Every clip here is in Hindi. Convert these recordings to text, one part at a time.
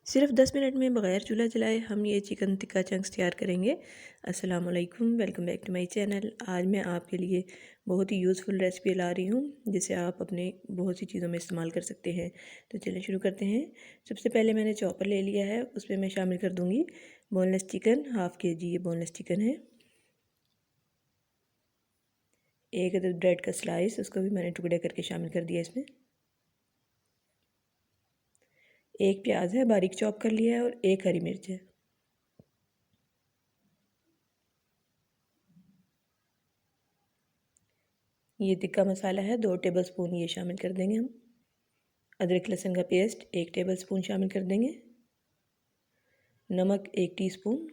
सिर्फ 10 मिनट में बग़ैर चूल्हा जलाए हम ये चिकन टिक्का चंक्स तैयार करेंगे। अस्सलाम वालेकुम, welcome back to my channel. आज मैं आपके लिए बहुत ही यूज़फुल रेसिपी ला रही हूँ जिसे आप अपने बहुत सी चीज़ों में इस्तेमाल कर सकते हैं। तो चलिए शुरू करते हैं। सबसे पहले मैंने चॉपर ले लिया है, उसमें मैं शामिल कर दूँगी बोनलेस चिकन। हाफ़ kg ये बोनलेस चिकन है। एक अदद ब्रेड का स्लाइस, उसको भी मैंने टुकड़े करके शामिल कर दिया इसमें। एक प्याज है, बारीक चॉप कर लिया है, और एक हरी मिर्च है। ये टिक्का मसाला है, 2 टेबलस्पून ये शामिल कर देंगे हम। अदरक लहसुन का पेस्ट 1 टेबलस्पून शामिल कर देंगे। नमक 1 टीस्पून।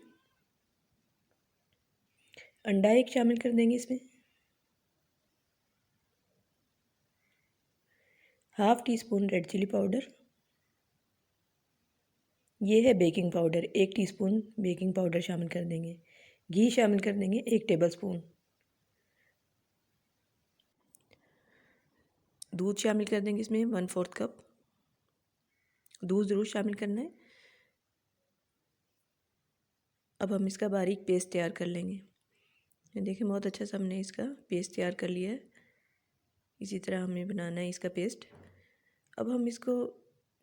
अंडा 1 शामिल कर देंगे इसमें। Half teaspoon red chilli powder. ये है baking powder, 1 teaspoon baking powder शामिल कर देंगे। घी शामिल कर देंगे 1 टेबलस्पून। दूध शामिल कर देंगे इसमें 1/4 कप। दूध ज़रूर शामिल करना है। अब हम इसका बारीक पेस्ट तैयार कर लेंगे। ये देखिए बहुत अच्छा सा हमने इसका पेस्ट तैयार कर लिया है। इसी तरह हमें बनाना है इसका पेस्ट। अब हम इसको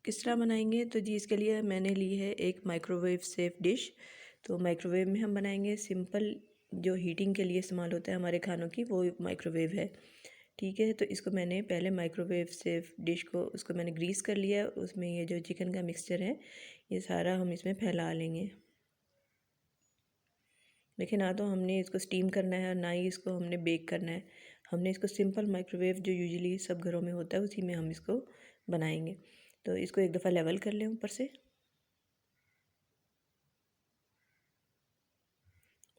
किस तरह बनाएंगे, तो जी इसके लिए मैंने ली है एक माइक्रोवेव सेफ डिश। तो माइक्रोवेव में हम बनाएंगे। सिंपल जो हीटिंग के लिए इस्तेमाल होता है हमारे खानों की, वो माइक्रोवेव है। ठीक है, तो इसको मैंने पहले माइक्रोवेव सेफ डिश को उसको मैंने ग्रीस कर लिया। उसमें ये जो चिकन का मिक्सचर है ये सारा हम इसमें फैला लेंगे। देखिए, ना तो हमने इसको स्टीम करना है और ना ही इसको हमने बेक करना है। हमने इसको सिंपल माइक्रोवेव जो यूजुअली सब घरों में होता है उसी में हम इसको बनाएंगे। तो इसको एक दफ़ा लेवल कर लें ऊपर से।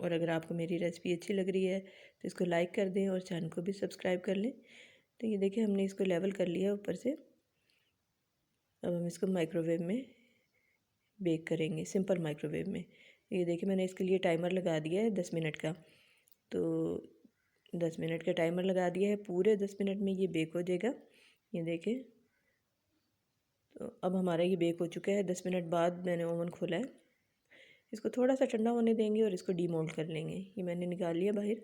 और अगर आपको मेरी रेसिपी अच्छी लग रही है तो इसको लाइक कर दें और चैनल को भी सब्सक्राइब कर लें। तो ये देखिए हमने इसको लेवल कर लिया ऊपर से। अब हम इसको माइक्रोवेव में बेक करेंगे, सिंपल माइक्रोवेव में। ये देखिए मैंने इसके लिए टाइमर लगा दिया है 10 मिनट का। तो 10 मिनट का टाइमर लगा दिया है, पूरे 10 मिनट में ये बेक हो जाएगा। ये देखिए, तो अब हमारा ये बेक हो चुका है। 10 मिनट बाद मैंने ओवन खोला है। इसको थोड़ा सा ठंडा होने देंगे और इसको डीमोल्ड कर लेंगे। ये मैंने निकाल लिया बाहर।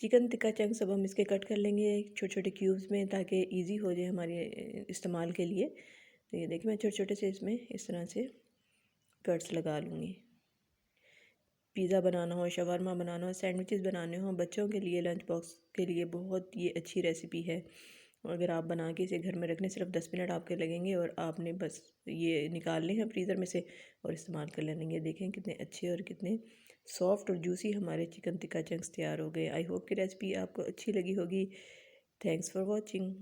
चिकन टिक्का चंक्स अब हम इसके कट कर लेंगे छोटे छोटे क्यूब्स में, ताकि इजी हो जाए हमारे इस्तेमाल के लिए। तो ये देखिए मैं छोटे छोटे से इसमें इस तरह से कट्स लगा लूँगी। पिज़्ज़ा बनाना हो, शवारमा बनाना हो, सैंडविचेस बनाने हो बच्चों के लिए, लंच बॉक्स के लिए बहुत ये अच्छी रेसिपी है। और अगर आप बना के इसे घर में रखने सिर्फ 10 मिनट आपके लगेंगे और आपने बस ये निकालने हैं फ्रीज़र में से और इस्तेमाल कर लेंगे। ये देखें कितने अच्छे और कितने सॉफ्ट और जूसी हमारे चिकन टिक्का चंक्स तैयार हो गए। आई होप कि रेसिपी आपको अच्छी लगी होगी। Thanks for watching.